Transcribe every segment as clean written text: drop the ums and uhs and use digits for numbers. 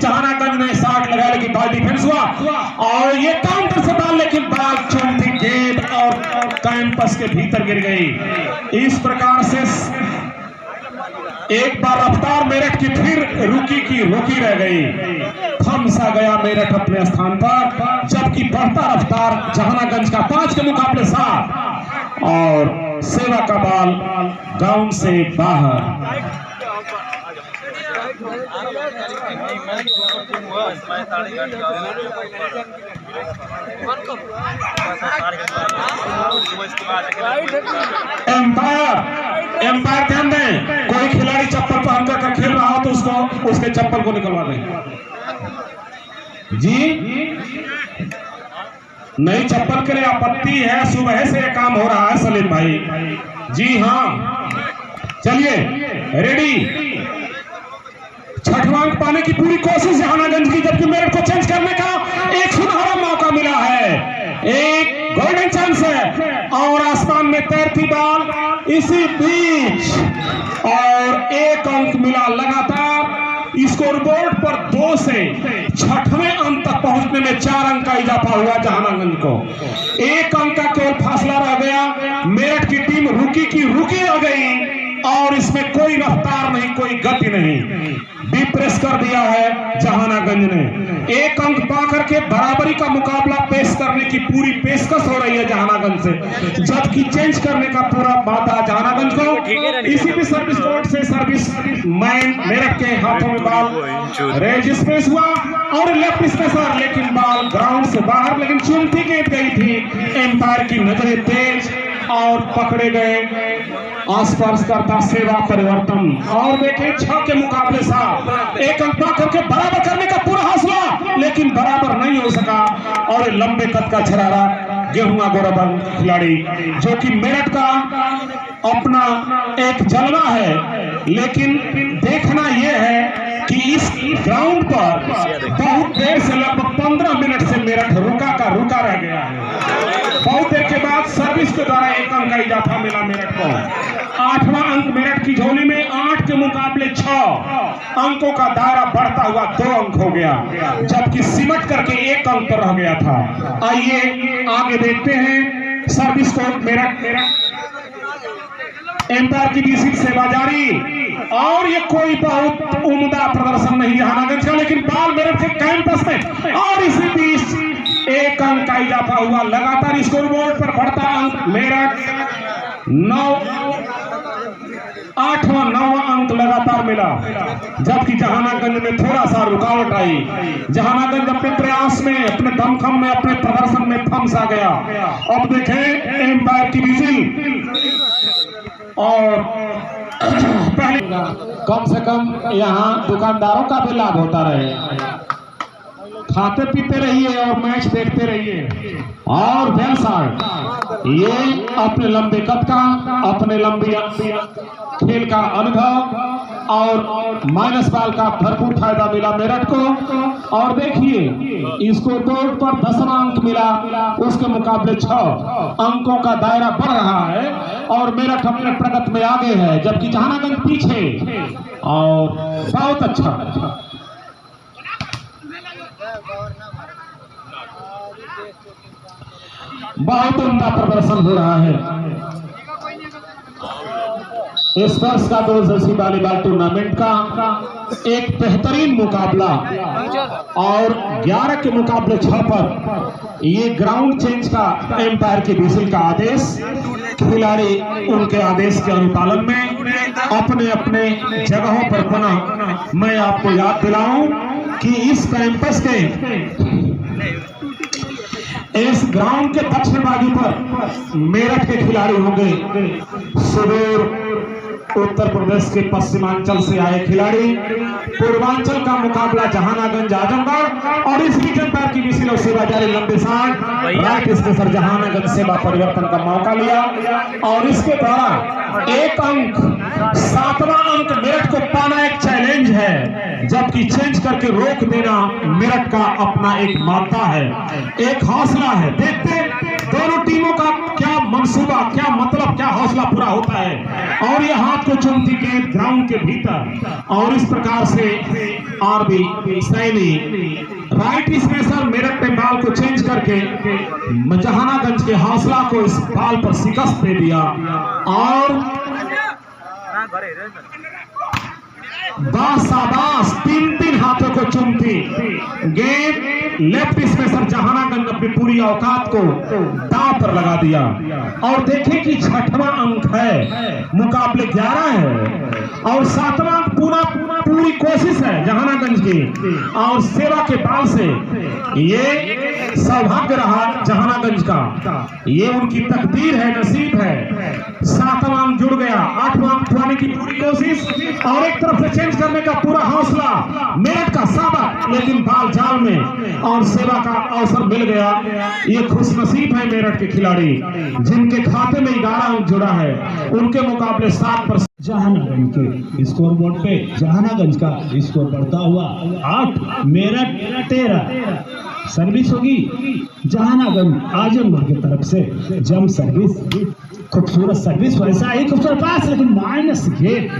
जहानागंज ने 60 लगाया लेकिन बाल डिफेंस हुआ और ये काउंटर से बाल, लेकिन बाल चुनती गेंद और कैंपस के भीतर गिर गई। इस प्रकार से एक बार रफ्तार मेरठ की फिर रुकी रह गई। थमसा गया मेरठ अपने स्थान पर, जबकि बढ़ता रफ्तार जहानागंज का 5 के मुकाबले 7 और सेवा का बाल ग्राउंड से बाहर। एम्पायर ध्यान दें, कोई खिलाड़ी चप्पल पहन कर खेल रहा हो तो उसके चप्पल को निकलवा दें जी। नई चप्पल के लिए आपत्ति है, सुबह से काम हो रहा है सलीम भाई जी। हाँ चलिए रेडी। छठवां अंक पाने की पूरी कोशिश जहानागंज की, जबकि मेरठ को चेंज करने का एक सुनहरा मौका मिला है, एक गोल्डन चांस है और आसमान में तैरती बाल इसी बीच और एक अंक मिला लगातार। स्कोरबोर्ड पर 2 से 6वें अंक तक पहुंचने में 4 अंक का इजाफा हुआ जहानागंज को। 1 अंक का केवल फासला रह गया। मेरठ की टीम रुकी रह गई और इसमें कोई रफ्तार नहीं, कोई गति नहीं। डिप्रेस कर दिया है जहानागंज ने। 1 अंक पा करके बराबरी का मुकाबला पेश करने की पूरी पेशकश हो रही है जहानागंज से, जबकि चेंज करने का पूरा बाधा जहानागंज को। इसी भी सर्विस कोर्ट से सर्विस मैन मेरठ के हाथों में बाल रेज स्पेस हुआ और लेफ्ट स्पेसर, लेकिन बाल ग्राउंड से बाहर, लेकिन चुनती गेंद गई थी। एम्पायर की नजरें तेज और पकड़े गए आसपास करता सेवा परिवर्तन। और देखें 6 के मुकाबले 7, 1 अंक पा करके बराबर करने का पूरा हौसला, लेकिन बराबर नहीं हो सका। और लंबे कद का छरारा गेहुआ गोरबन खिलाड़ी, जो कि मेरठ का अपना एक जलवा है, लेकिन देखना यह है कि इस ग्राउंड पर बहुत देर से लगभग 15 मिनट से मेरठ रुका रह गया है। बहुत देर के बाद सर्विस के द्वारा 1 अंक का इजाफा मिला मेरठ को। 8वां अंक मेरठ की झोली में। 8 के मुकाबले 6 अंकों का दायरा बढ़ता हुआ 2 अंक हो गया, जबकि सिमट करके 1 अंक पर रह गया था। आइए आगे देखते हैं सर्विस कोर्ट मेरठ। एम्पायर की भी सेवा जारी और ये कोई बहुत उम्दा प्रदर्शन नहीं जहानागंज का, लेकिन बाल मेरठ के कैंपस में और इसी बीच 1 अंक का इजाफा हुआ। लगातार स्कोरबोर्ड पर बढ़ता अंक मेरठ 8वां 9वां अंक लगातार मिला, जबकि जहानागंज में थोड़ा सा रुकावट आई। जहानागंज अपने प्रयास में, अपने दमखम में, अपने प्रदर्शन में थमसा गया। अब देखें एम्पायर की विजिल और पहले कम से कम यहाँ दुकानदारों का भी लाभ होता रहे। खाते पीते रहिए और मैच देखते रहिए। और वेलसाइड ये अपने लंबे कद का, अपने लंबी खेल का अनुभव और माइनस बाल का भरपूर फायदा मिला मेरठ को। और देखिए स्कोरबोर्ड पर 10वां अंक मिला, उसके मुकाबले 6 अंकों का दायरा बढ़ रहा है और मेरठ अपने प्रगति में आगे है, जबकि जहानागंज पीछे। और बहुत अच्छा बहुत उम्दा प्रदर्शन हो रहा है। इस वर्ष का 2080 वॉलीबॉल टूर्नामेंट का एक बेहतरीन मुकाबला और 11 के मुकाबले 6 पर ये ग्राउंड चेंज का एम्पायर के विजिल का आदेश। खिलाड़ी उनके आदेश के अनुपालन में अपने अपने जगहों पर पुनः मैं आपको याद दिलाऊं कि इस कैंपस के इस ग्राउंड के दक्षिण बाजू पर मेरठ के खिलाड़ी होंगे, सुदूर उत्तर प्रदेश के पश्चिमांचल से आए खिलाड़ी, पूर्वांचल का मुकाबला जहानागंज आजमगढ़ और इस रीजन पर की विजिल और सेवा जारी लंबे साठ राइट स्पेसर जहानागंज सेवा परिवर्तन का मौका लिया और इसके द्वारा 1 अंक 7वां अंक मेरठ को पाना एक चैलेंज है, जबकि चेंज करके रोक देना मेरठ का अपना एक मादा है, एक हौसला है। देखते दोनों टीमों का क्या मंसूबा, क्या मतलब, क्या हौसला पूरा होता है। और ये हाथ को चुनती गेंद ग्राउंड के भीतर, और इस प्रकार से आरबी सैनी राइट स्मेशर मेरठ ने बाल को चेंज करके जहानागंज के हौसला को इस बाल पर शिकस्त दे दिया। और शाबाश, 3-3 हाथों को चुमती गेंद लेफ्ट स्पेशर जहानागंज अपनी पूरी औकात को दांव पर लगा दिया। और देखें कि 6वां अंक है, मुकाबले 11 है और 7वां पूरी कोशिश है जहानागंज की। और सेवा के बाल से ये सौभाग्य रहा जहानागंज का, ये उनकी तकदीर है, नसीब है। 7वां अंक जुड़ गया, 8वां अंक पाने की पूरी कोशिश और एक तरफ से चेंज करने का पूरा हौसला मेरठ का साबक, लेकिन बाल जाल में और सेवा का अवसर मिल गया। ये खुशनसीब है मेरठ के खिलाड़ी जिनके खाते में 11 अंक जुड़ा है, उनके मुकाबले 7 पर जहानागंज के स्कोर बोर्ड पे जहानागंज का स्कोर बढ़ता हुआ 8, मेरठ 13। सर्विस होगी जहानागंज आजमगढ़ की तरफ से, जम सर्विस, खूबसूरत सर्विस, वैसा ही खूबसूरत पास, लेकिन माइनस गेट,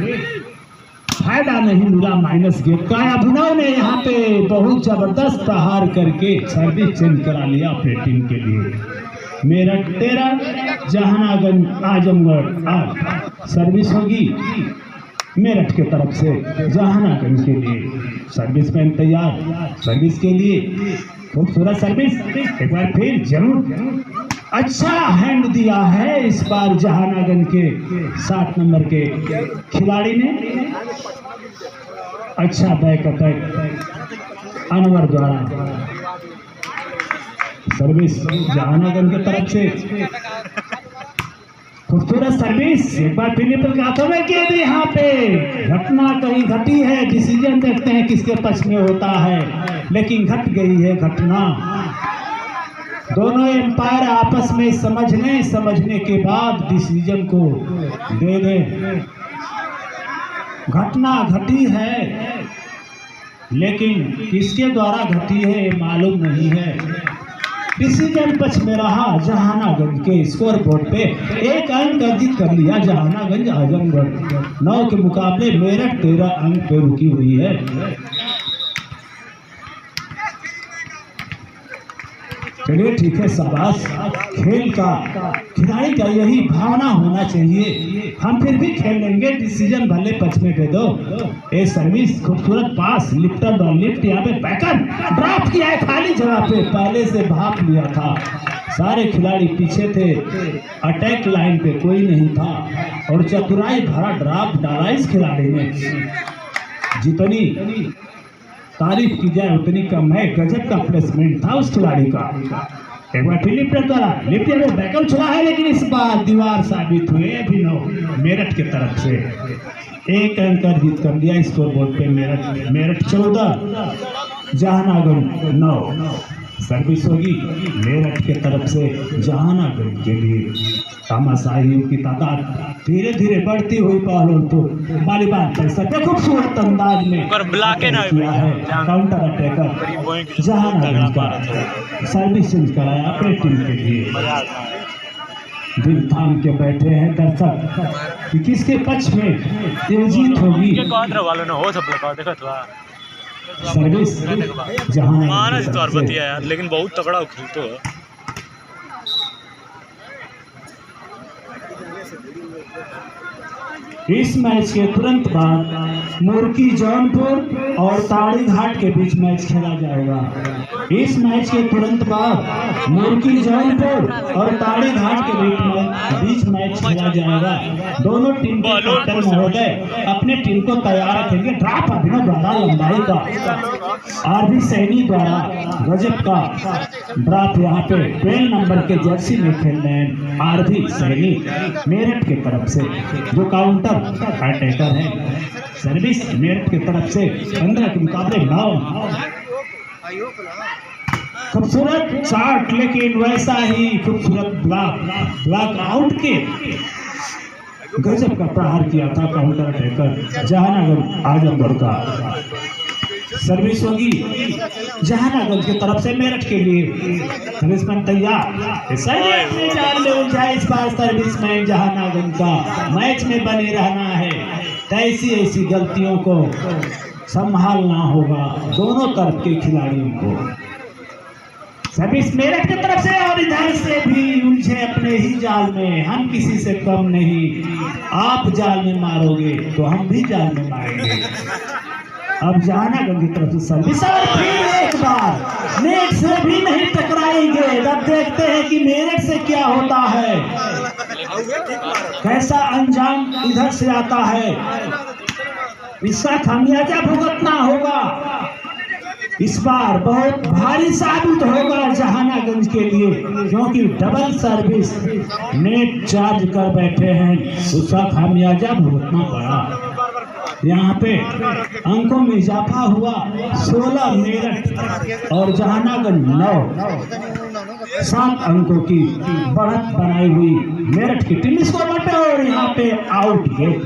फायदा नहीं मिला माइनस गेट का। अभिनव ने यहाँ पे बहुत जबरदस्त प्रहार करके सर्विस चेंज करा लिया अपने टीम के लिए। मेरठ 13, जहानागंज आजमगढ़ 8। सर्विस होगी मेरठ के तरफ से जहानागंज के लिए। सर्विस मैन तैयार सर्विस के लिए, खूबसूरत सर्विस, एक बार फिर जरूर अच्छा हैंड दिया है इस बार जहानागंज के 7 नंबर के खिलाड़ी ने। अच्छा बैक अटैक अनवर द्वारा, सर्विस जहानागंज की तरफ से, खूबसूरत सर्विस, एक बार फिर हाथों में गेंद। यहाँ पे घटना कहीं घटी है, डिसीजन देखते हैं किसके पक्ष में होता है, लेकिन घट गई है घटना। दोनों एम्पायर आपस में समझने के बाद डिसीजन को दे दें। घटना घटी है, लेकिन किसके द्वारा घटी है मालूम नहीं है। डिसीजन पक्ष में रहा जहानागंज के स्कोर बोर्ड पे 1 अंक अर्जित कर लिया जहानागंज आजमगढ़। 9 के मुकाबले मेरठ 13 अंक पे रुकी हुई है। चलिए ठीक है, शाबाश। खेल का खिलाड़ी का यही भावना होना चाहिए, हम फिर भी खेल लेंगे, डिसीजन भले पक्ष में दे दो। ए सर्विस, खूबसूरत पास, लिफ्टर और लिफ्ट, यहाँ पे बैकर ड्रॉप किया है खाली जगह पे, पहले से भाप लिया था। सारे खिलाड़ी पीछे थे, अटैक लाइन पे कोई नहीं था और चतुराई भरा ड्रॉप डाला इस खिलाड़ी ने। जितनी तारीफ की जाए उतनी कम है, गजब का प्लेसमेंट था उस खिलाड़ी का। एक बार फिलिप द्वारा लिफ्ट में बैकअप चला है, लेकिन इस बार दीवार साबित हुए अभिनव मेरठ की तरफ से। 1 अंक अर्जित कर लिया स्कोर बोर्ड पे मेरठ 14 जहानागंज 9। सर्विस होगी मेरठ के तरफ से जहानागंज के लिए। तामाशाहियों की तादाद धीरे धीरे बढ़ती हुई पहलू तो वॉलीबॉल पर खूबसूरत अंदाज में किया है काउंटर अटैकर जहानागंज का। सर्विस चेंज कराया अपने टीम के लिए। दिल थाम के बैठे हैं दर्शक कि किसके पक्ष में ये जीत होगी। सर्विस जहानागंज यार, लेकिन बहुत तगड़ा खेलते हो। इस मैच के तुरंत बाद मुर्की जौनपुर और ताड़ी घाट के बीच मैच खेला जाएगा। इस मैच के तुरंत बाद मुर्की जौनपुर और ताड़ी घाट के बीच मैच खेला जाएगा। दोनों टीम के कैप्टन महोदय अपने टीम को तैयार रखेंगे। ड्रॉप अभिनव द्वारा लंबाई का, आरबी सैनी द्वारा गजब का ड्रॉप। यहाँ पे 12 नंबर के जर्सी में खेल रहे हैं आरबी सैनी मेरठ की तरफ से, जो काउंटर अटैकर है। सर्विस मेरठ की तरफ से 15 के मुकाबले 9। खूबसूरत शॉट, लेकिन वैसा ही खूबसूरत ब्लॉक आउट के गजब का प्रहार किया था काउंटर अटैकर जहानागंज आजमगढ़ का। सर्विस होगी जहानागंज की तरफ से मेरठ के लिए। सर्विसमैन तैयार, सही अपने जाल में उलझा इस बार सर्विसमैन जहानागंज का। मैच में बने रहना है, तो ऐसी गलतियों को संभालना होगा दोनों तरफ के खिलाड़ियों को। सर्विस मेरठ की तरफ से, और इधर से भी उलझे अपने ही जाल में। हम किसी से कम नहीं, आप जाल में मारोगे तो हम भी जाल में मारेंगे। अब जहानागंज की तरफ से सर्विस, और फिर एक बार नेट से भी नहीं टकराएंगे। अब देखते हैं कि मेरठ से क्या होता है, कैसा अंजाम इधर से आता है। इसका खामियाजा भुगतना होगा। इस बार बहुत भारी साबित होगा जहानागंज के लिए, क्योंकि डबल सर्विस नेट चार्ज कर बैठे हैं, उसका खामियाजा भुगतना पड़ा। यहाँ पे अंकों में इजाफा हुआ, 16 मेरठ और जहानागंज 9, 7 अंकों की बढ़त बनाई हुई मेरठ की टीम स्कोर पर। और यहाँ पे आउट गेट,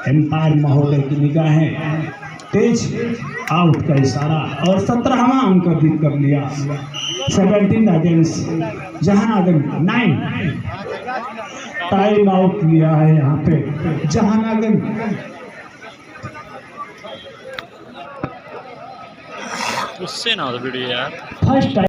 एम्पायर महोदय की निगाहें तेज आउट का इशारा, और 17वां अंक अधिक कर लिया। 17 अगेंस्ट जहानागंज 9, टाइम आउट लिया है यहाँ पे जहानागंज। उससे ना हो वीडियो यार। फर्स्ट